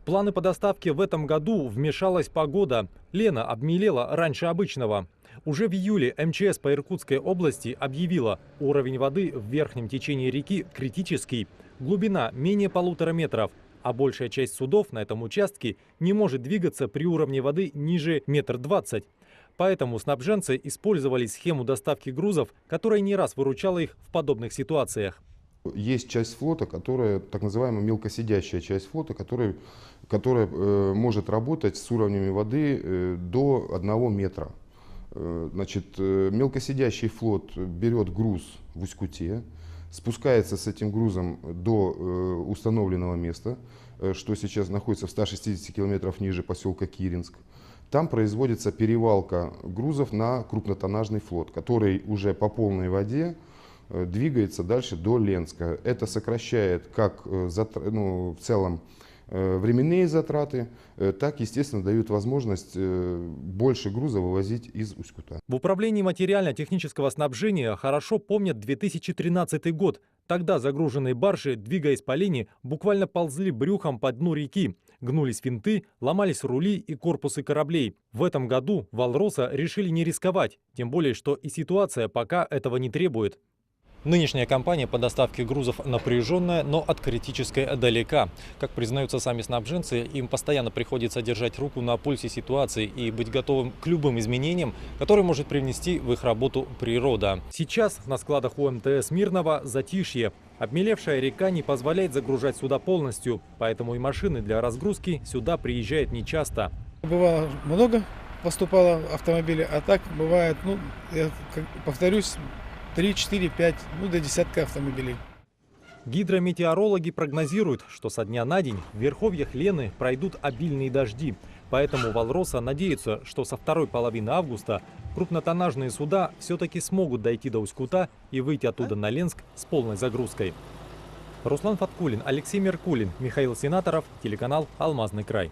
планы по доставке в этом году вмешалась погода. Лена обмелела раньше обычного. Уже в июле МЧС по Иркутской области объявила, уровень воды в верхнем течении реки критический. Глубина менее 1,5 метров, а большая часть судов на этом участке не может двигаться при уровне воды ниже 1,20 м. Поэтому снабженцы использовали схему доставки грузов, которая не раз выручала их в подобных ситуациях. Есть часть флота, которая так называемая мелкосидящая часть флота, которая может работать с уровнями воды до 1 метра. Значит, мелкосидящий флот берет груз в Усть-Куте, спускается с этим грузом до установленного места, что сейчас находится в 160 километрах ниже поселка Киринск. Там производится перевалка грузов на крупнотоннажный флот, который уже по полной воде двигается дальше до Ленска. Это сокращает как в целом временные затраты, так, естественно, дают возможность больше груза вывозить из Усть-Кута. В управлении материально-технического снабжения хорошо помнят 2013 год. Тогда загруженные баржи, двигаясь по линии, буквально ползли брюхом по дну реки. Гнулись винты, ломались рули и корпусы кораблей. В этом году Валроса решили не рисковать, тем более, что и ситуация пока этого не требует. Нынешняя кампания по доставке грузов напряженная, но от критической далека. Как признаются сами снабженцы, им постоянно приходится держать руку на пульсе ситуации и быть готовым к любым изменениям, которые может привнести в их работу природа. Сейчас на складах у МТС Мирного затишье. Обмелевшая река не позволяет загружать суда полностью, поэтому и машины для разгрузки сюда приезжают нечасто. Бывало много поступало автомобилей, а так бывает, я повторюсь, 3, 4, 5, до десятка автомобилей. Гидрометеорологи прогнозируют, что со дня на день в верховьях Лены пройдут обильные дожди. Поэтому Валроса надеется, что со второй половины августа крупнотоннажные суда все-таки смогут дойти до Усть-Кута и выйти оттуда на Ленск с полной загрузкой. Руслан Фаткуллин, Алексей Меркулин, Михаил Сенаторов, телеканал «Алмазный край».